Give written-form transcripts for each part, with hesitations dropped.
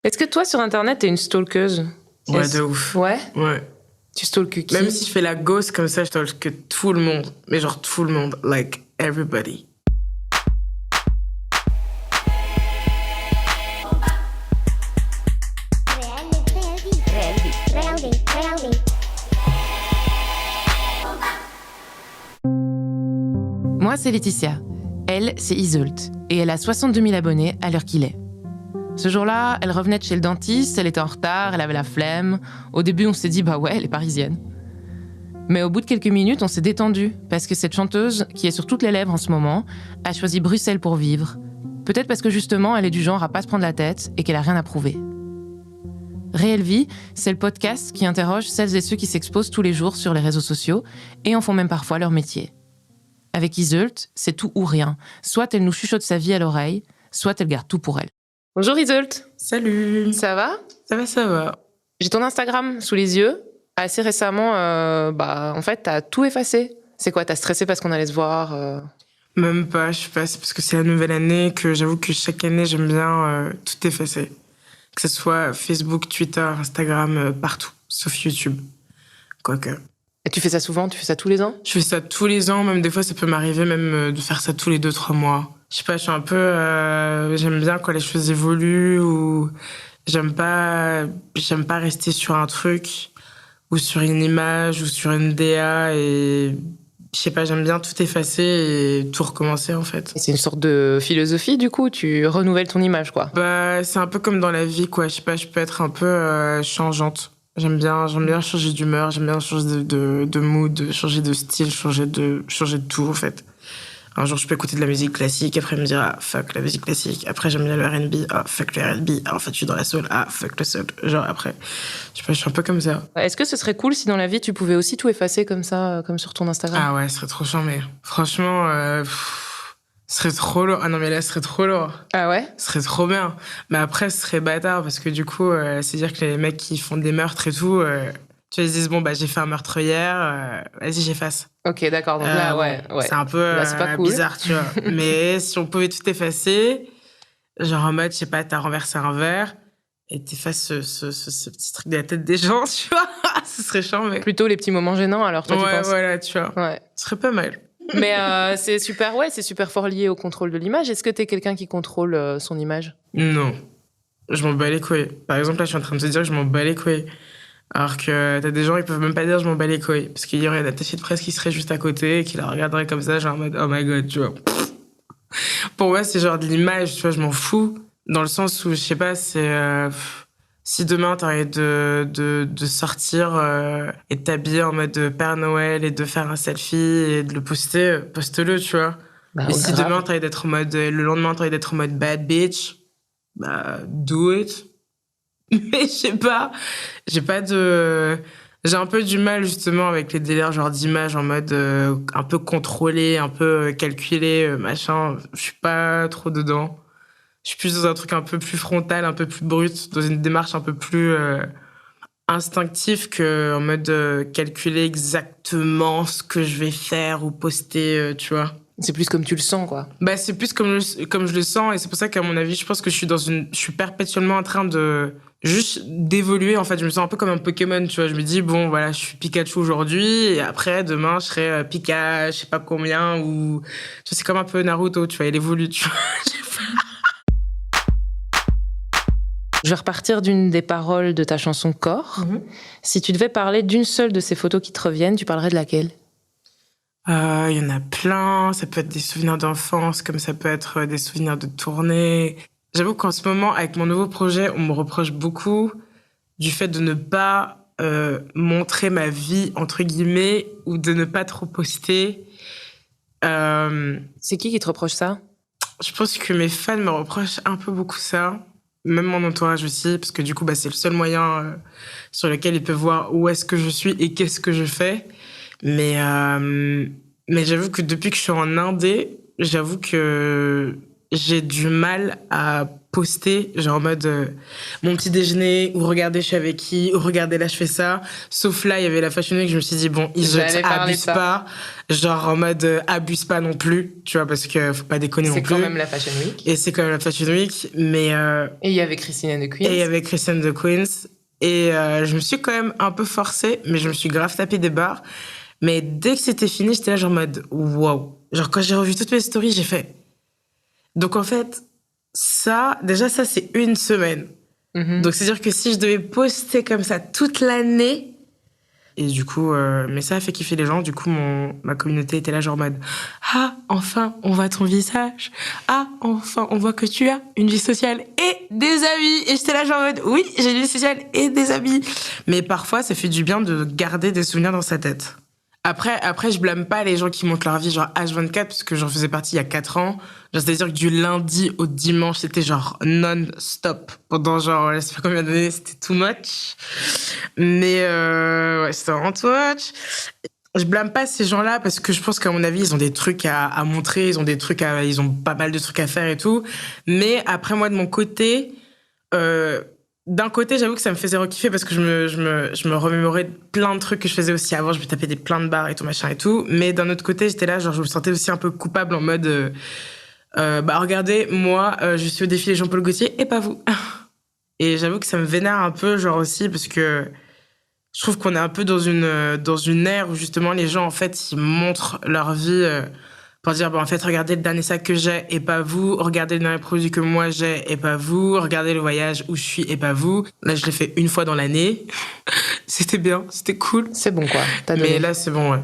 Est-ce que toi, sur Internet, t'es une stalkeuse? Ouais, de ouf. Ouais? Ouais. Tu stalkes qui? Même si je fais la ghost comme ça, je stalke tout le monde. Mais genre tout le monde. Like, everybody. Moi, c'est Laetitia. Elle, c'est Iseult. Et elle a 62 000 abonnés à l'heure qu'il est. Ce jour-là, elle revenait de chez le dentiste, elle était en retard, elle avait la flemme. Au début, on s'est dit, bah ouais, elle est parisienne. Mais au bout de quelques minutes, on s'est détendu, parce que cette chanteuse, qui est sur toutes les lèvres en ce moment, a choisi Bruxelles pour vivre. Peut-être parce que justement, elle est du genre à pas se prendre la tête et qu'elle a rien à prouver. Réelle Vie, c'est le podcast qui interroge celles et ceux qui s'exposent tous les jours sur les réseaux sociaux et en font même parfois leur métier. Avec Iseult, c'est tout ou rien. Soit elle nous chuchote sa vie à l'oreille, soit elle garde tout pour elle. Bonjour Iseult. Salut. Ça va ? Ça va. J'ai ton Instagram sous les yeux. Assez récemment, en fait, t'as tout effacé. C'est quoi, t'as stressé parce qu'on allait se voir Même pas, je sais pas, c'est parce que c'est la nouvelle année que j'avoue que chaque année, j'aime bien tout effacer. Que ce soit Facebook, Twitter, Instagram, partout, sauf YouTube. Quoique. Et tu fais ça souvent ? Tu fais ça tous les ans ? Je fais ça tous les ans, même des fois, ça peut m'arriver même de faire ça tous les 2-3 mois. Je sais pas, je suis un peu... j'aime bien quand les choses évoluent ou j'aime pas rester sur un truc ou sur une image ou sur une DA et... Je sais pas, j'aime bien tout effacer et tout recommencer, en fait. Et c'est une sorte de philosophie, du coup ? Tu renouvelles ton image, quoi ? Bah, c'est un peu comme dans la vie, quoi. Je sais pas, je peux être un peu changeante. J'aime bien changer d'humeur, j'aime bien changer de mood, changer de style, changer de tout, en fait. Un jour, je peux écouter de la musique classique, après me dire, ah, fuck la musique classique. Après, j'aime bien le R&B, ah, fuck le R&B. Ah, en fait, je suis dans la soul, ah, fuck le soul. Genre, après, je sais pas, je suis un peu comme ça. Est-ce que ce serait cool si dans la vie, tu pouvais aussi tout effacer comme ça, comme sur ton Instagram ? Ah ouais, ce serait trop charmé. Franchement, ce serait trop lourd. Ah non, mais là, ce serait trop lourd. Ah ouais ? Ce serait trop bien. Mais après, ce serait bâtard, parce que du coup, c'est-à-dire que les mecs qui font des meurtres et tout... tu vois, ils se disent, bon, bah, j'ai fait un meurtre hier, vas-y, j'efface. Ok, d'accord. Donc là, ouais. C'est un peu là, c'est pas cool. bizarre, tu vois. Mais si on pouvait tout effacer, genre en mode, je sais pas, t'as renversé un verre et t'effaces ce petit truc de la tête des gens, tu vois, ce serait charmé. Plutôt les petits moments gênants, alors toi, tu penses ? Voilà, tu vois. Ouais. Ce serait pas mal. Mais c'est super fort lié au contrôle de l'image. Est-ce que t'es quelqu'un qui contrôle son image ? Non. Je m'en bats les couilles. Par exemple, là, je suis en train de te dire que je m'en bats les couilles. Alors que t'as des gens, ils peuvent même pas dire je m'en bats les couilles. Parce qu'il y aurait un attaché de presse qui serait juste à côté et qui la regarderait comme ça, genre en mode oh my god, tu vois. Pour moi, c'est genre de l'image, tu vois, je m'en fous. Dans le sens où, je sais pas, c'est. Si demain t'arrêtes de sortir et de t'habiller en mode Père Noël et de faire un selfie et de le poster, poste-le, tu vois. Bah, et si demain t'arrêtes d'être en mode. Le lendemain t'arrêtes d'être en mode bad bitch, bah, do it. Mais je sais pas, j'ai un peu du mal justement avec les délires genre d'images en mode un peu contrôlé, un peu calculé, machin. Je suis pas trop dedans. Je suis plus dans un truc un peu plus frontal, un peu plus brut, dans une démarche un peu plus instinctive que en mode calculer exactement ce que je vais faire ou poster, tu vois. C'est plus comme tu le sens, quoi. Bah, c'est plus comme je le sens, et c'est pour ça qu'à mon avis, je pense que je suis perpétuellement en train de juste d'évoluer, en fait. Je me sens un peu comme un Pokémon, tu vois. Je me dis, bon, voilà, je suis Pikachu aujourd'hui, et après, demain, je serai Pika, je sais pas combien, ou, tu vois, c'est comme un peu Naruto, tu vois, il évolue, tu vois. Je vais repartir d'une des paroles de ta chanson Corps. Mm-hmm. Si tu devais parler d'une seule de ces photos qui te reviennent, tu parlerais de laquelle ? Il y en a plein. Ça peut être des souvenirs d'enfance, comme ça peut être des souvenirs de tournée. J'avoue qu'en ce moment, avec mon nouveau projet, on me reproche beaucoup du fait de ne pas montrer ma vie, entre guillemets, ou de ne pas trop poster. C'est qui te reproche ça ? Je pense que mes fans me reprochent un peu beaucoup ça. Même mon entourage aussi, parce que du coup, bah, c'est le seul moyen sur lequel ils peuvent voir où est-ce que je suis et qu'est-ce que je fais. Mais j'avoue que depuis que je suis en indé, j'avoue que j'ai du mal à poster, genre en mode mon petit déjeuner, ou regardez je suis avec qui, ou regardez là je fais ça. Sauf là, il y avait la Fashion Week, je me suis dit bon, abuse pas. Genre en mode abuse pas non plus, tu vois, parce que faut pas déconner non plus. C'est quand même la Fashion Week. Et c'est quand même la Fashion Week, mais... Et il y avait Christine and the Queens. Et il y avait Christine and the Queens. Et je me suis quand même un peu forcée, mais je me suis grave tapé des barres. Mais dès que c'était fini, j'étais là genre en mode wow. Genre quand j'ai revu toutes mes stories, j'ai fait... Donc en fait, ça c'est une semaine. Mm-hmm. Donc c'est-à-dire que si je devais poster comme ça toute l'année... Et du coup, mais ça a fait kiffer les gens. Du coup, ma communauté était là genre en mode ah, enfin, on voit ton visage. Ah, enfin, on voit que tu as une vie sociale et des amis. Et j'étais là genre en mode oui, j'ai une vie sociale et des amis. Mais parfois, ça fait du bien de garder des souvenirs dans sa tête. Après, je blâme pas les gens qui montent leur vie genre H24 parce que j'en faisais partie il y a 4 ans. Genre, c'est-à-dire que du lundi au dimanche, c'était genre non-stop. Pendant genre, je sais pas combien d'années, c'était too much. Mais ouais, c'était vraiment too much. Je blâme pas ces gens-là parce que je pense qu'à mon avis, ils ont des trucs à montrer, ils ont pas mal de trucs à faire et tout. Mais après, moi, de mon côté, d'un côté, j'avoue que ça me faisait rekiffer parce que je me remémorais plein de trucs que je faisais aussi avant. Je me tapais plein de barres et tout, machin et tout. Mais d'un autre côté, j'étais là, genre, je me sentais aussi un peu coupable en mode, regardez, moi, je suis au défilé Jean-Paul Gaultier et pas vous. Et j'avoue que ça me vénère un peu, genre aussi, parce que je trouve qu'on est un peu dans une ère où justement les gens, en fait, ils montrent leur vie, pour dire, bon, en fait, regardez le dernier sac que j'ai et pas vous. Regardez le dernier produit que moi j'ai et pas vous. Regardez le voyage où je suis et pas vous. Là, je l'ai fait une fois dans l'année. C'était bien, c'était cool. C'est bon, quoi. Mais là, c'est bon, ouais.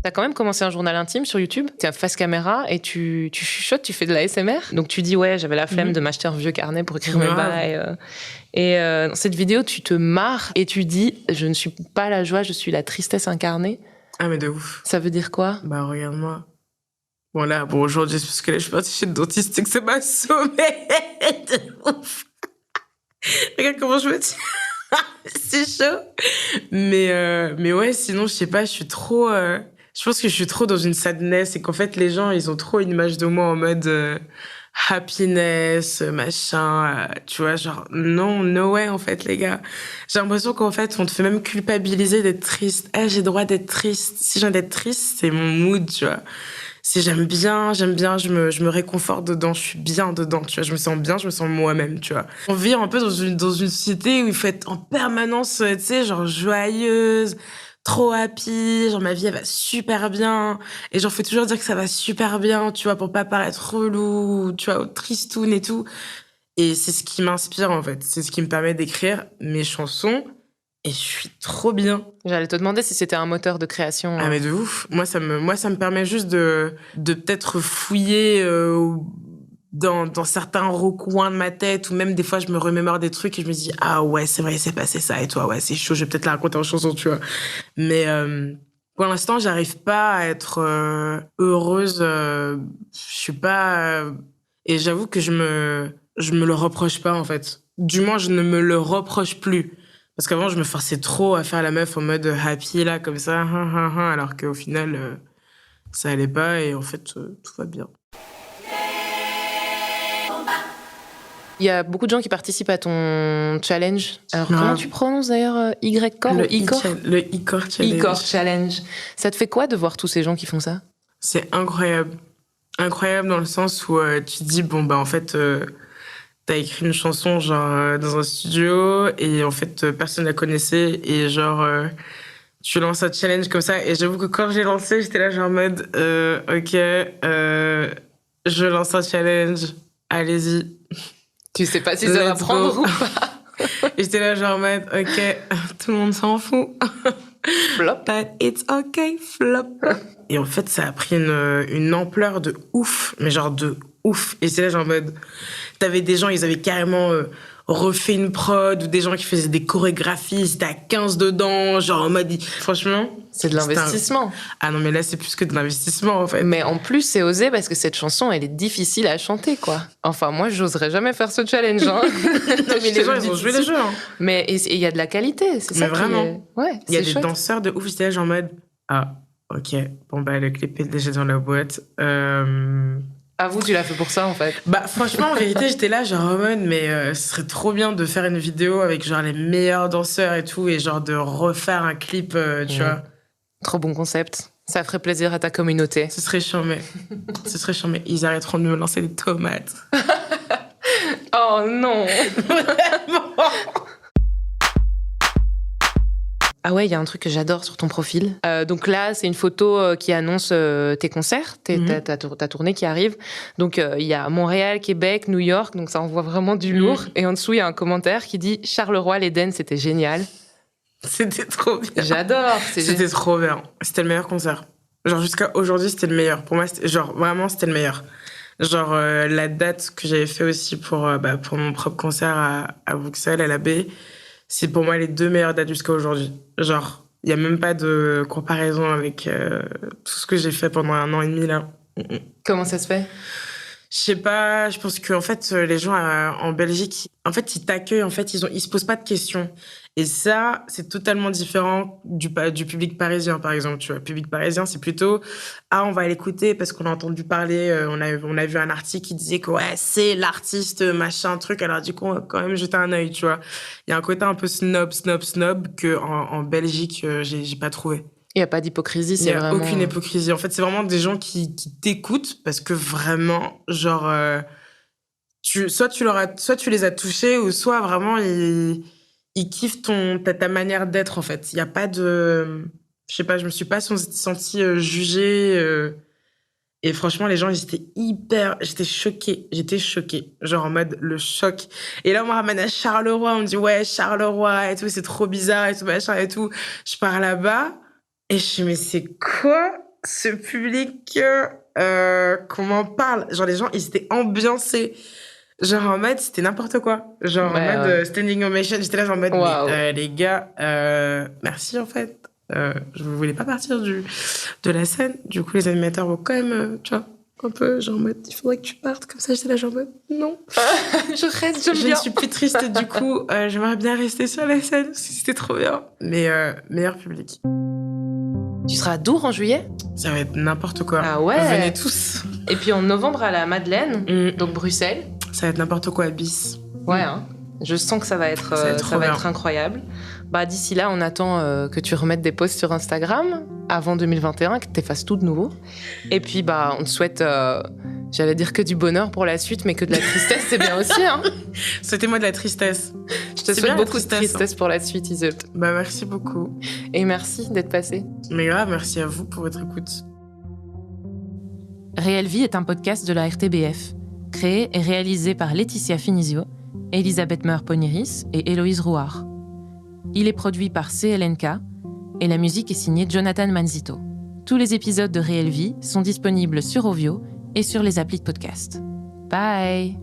T'as quand même commencé un journal intime sur YouTube. T'es face caméra et tu chuchotes, tu fais de la SMR. Donc tu dis, ouais, j'avais la flemme de m'acheter un vieux carnet pour écrire mes bails. Et dans cette vidéo, tu te marres et tu dis, je ne suis pas la joie, je suis la tristesse incarnée. Ah, mais de ouf. Ça veut dire quoi? Bah, regarde-moi. Bon, là, aujourd'hui, c'est parce que là, je suis partie chez le dentiste et que ça m'a sommé. De ouf. Regarde comment je me tiens. C'est chaud. Mais ouais, sinon, je sais pas, je suis trop... Je pense que je suis trop dans une sadness et qu'en fait, les gens, ils ont trop une image de moi en mode happiness, machin, tu vois, genre, non, no way, en fait, les gars. J'ai l'impression qu'en fait, on te fait même culpabiliser d'être triste. J'ai le droit d'être triste. Si j'ai envie d'être triste, c'est mon mood, tu vois. Si j'aime bien, je me réconforte dedans, je suis bien dedans, tu vois. Je me sens bien, je me sens moi-même, tu vois. On vit un peu dans une société où il faut être en permanence, tu sais, genre joyeuse, trop happy, genre ma vie elle va super bien et genre faut toujours dire que ça va super bien, tu vois, pour pas paraître relou, tu vois, tristoun et tout. Et c'est ce qui m'inspire en fait, c'est ce qui me permet d'écrire mes chansons et je suis trop bien. J'allais te demander si c'était un moteur de création. Ah mais de ouf. Moi ça me permet juste de peut-être fouiller dans certains recoins de ma tête, ou même des fois je me remémore des trucs et je me dis ah ouais c'est vrai, c'est passé ça, et toi ouais c'est chaud, je vais peut-être la raconter en chanson, tu vois. Mais pour l'instant j'arrive pas à être heureuse, je suis pas et j'avoue que je me le reproche pas en fait, du moins je ne me le reproche plus, parce qu'avant je me forçais trop à faire la meuf en mode happy là comme ça, alors qu'au final ça allait pas et en fait tout va bien. Il y a beaucoup de gens qui participent à ton challenge. Alors, comment tu prononces d'ailleurs Y-Core ou I-Core? Le I-Core Challenge. I-Core Challenge. Ça te fait quoi de voir tous ces gens qui font ça? C'est incroyable. Incroyable dans le sens où tu te dis, bon, bah en fait, t'as écrit une chanson genre dans un studio et en fait, personne la connaissait et genre, tu lances un challenge comme ça. Et j'avoue que quand j'ai lancé, j'étais là genre en mode, ok, je lance un challenge, allez-y. Tu sais pas si ça va prendre ou pas. Et j'étais là genre en mode, ok, tout le monde s'en fout. Flop. But it's okay, flop. Et en fait, ça a pris une ampleur de ouf, mais genre de ouf. Et c'est là genre en mode, t'avais des gens, ils avaient carrément refait une prod, ou des gens qui faisaient des chorégraphies, c'était à 15 dedans, genre en mode, franchement. C'est de l'investissement. Ah non, mais là, c'est plus que de l'investissement, en fait. Mais en plus, c'est osé parce que cette chanson, elle est difficile à chanter, quoi. Enfin, moi, j'oserais jamais faire ce challenge, hein. Non, mais les gens, ils ont joué le jeu, hein. Mais il y a de la qualité, c'est ça. Mais vraiment. Ouais, il y a des danseurs de ouf, j'étais genre en mode, ah, ok, bon, bah, le clip est déjà dans la boîte. À vous, tu l'as fait pour ça, en fait. Bah, franchement, en vérité, j'étais là, genre, en mode, mais ce serait trop bien de faire une vidéo avec, genre, les meilleurs danseurs et tout, et genre, de refaire un clip, tu vois. Trop bon concept. Ça ferait plaisir à ta communauté. Ce serait charmé. Ce serait charmé. Ils arrêteront de me lancer des tomates. Oh non. Vraiment. Ah ouais, il y a un truc que j'adore sur ton profil. Donc là, c'est une photo qui annonce tes concerts, ta tournée qui arrive. Donc il y a Montréal, Québec, New York, donc ça envoie vraiment du lourd. Et en dessous, il y a un commentaire qui dit « Charleroi, l'Éden, c'était génial ». C'était trop bien. J'adore. C'était trop bien. C'était le meilleur concert. Genre, jusqu'à aujourd'hui, c'était le meilleur. Pour moi, genre, vraiment, c'était le meilleur. Genre, la date que j'avais fait aussi pour mon propre concert à Bruxelles, à la baie, c'est pour moi les 2 meilleures dates jusqu'à aujourd'hui. Genre, il n'y a même pas de comparaison avec tout ce que j'ai fait pendant 1 an et demi, là. Comment ça se fait ? Je sais pas, je pense que en fait les gens en Belgique, en fait ils t'accueillent, en fait ils se posent pas de questions. Et ça, c'est totalement différent du public parisien par exemple, tu vois. Le public parisien, c'est plutôt on va l'écouter parce qu'on a entendu parler, on a vu un article qui disait que ouais, c'est l'artiste machin truc, alors du coup on va quand même jeter un œil, tu vois. Il y a un côté un peu snob que en Belgique j'ai pas trouvé. Il n'y a pas d'hypocrisie, c'est vraiment... Il n'y a aucune hypocrisie. En fait, c'est vraiment des gens qui t'écoutent parce que vraiment, genre, soit tu les as touchés ou soit vraiment ils kiffent ta manière d'être, en fait. Il n'y a pas de... Je sais pas, je me suis pas sentie jugée. Et franchement, les gens, ils étaient J'étais choquée. Genre en mode le choc. Et là, on me ramène à Charleroi. On me dit, ouais, Charleroi et tout, c'est trop bizarre et tout, machin et tout. Je pars là-bas. Et je suis, mais c'est quoi ce public qu'on m'en parle? Genre, les gens, ils étaient ambiancés. Genre, en mode, c'était n'importe quoi. Genre, en mode standing ovation. J'étais là, genre, en mode, mais, les gars, merci, en fait. Je ne voulais pas partir de la scène. Du coup, les animateurs vont quand même, tu vois, un peu, genre, en mode, il faudrait que tu partes. Comme ça, j'étais là, genre, en mode, non. Je reste, j'aime bien. Je ne suis plus triste, du coup. J'aimerais bien rester sur la scène, parce que c'était trop bien. Mais meilleur public. Tu seras à Dour en juillet ? Ça va être n'importe quoi. Ah ouais. Venez tous. Et puis en novembre à la Madeleine, donc Bruxelles. Ça va être n'importe quoi à Bis. Ouais, hein. Je sens que ça va être incroyable. Bah, d'ici là, on attend que tu remettes des posts sur Instagram avant 2021, que tu effaces tout de nouveau. Et puis, bah, on te souhaite, j'allais dire que du bonheur pour la suite, mais que de la tristesse, c'est bien aussi. Hein. Souhaitez-moi de la tristesse. Je te souhaite beaucoup de tristesse pour la suite, Iseult. Bah, merci beaucoup. Et merci d'être passé. Mais grave, merci à vous pour votre écoute. Réelle Vie est un podcast de la RTBF, créé et réalisé par Laetitia Finizio, Elisabeth Meur-Poniris et Héloïse Rouard. Il est produit par CLNK et la musique est signée Jonathan Manzito. Tous les épisodes de Réelle Vie sont disponibles sur Ovio et sur les applis de podcast. Bye!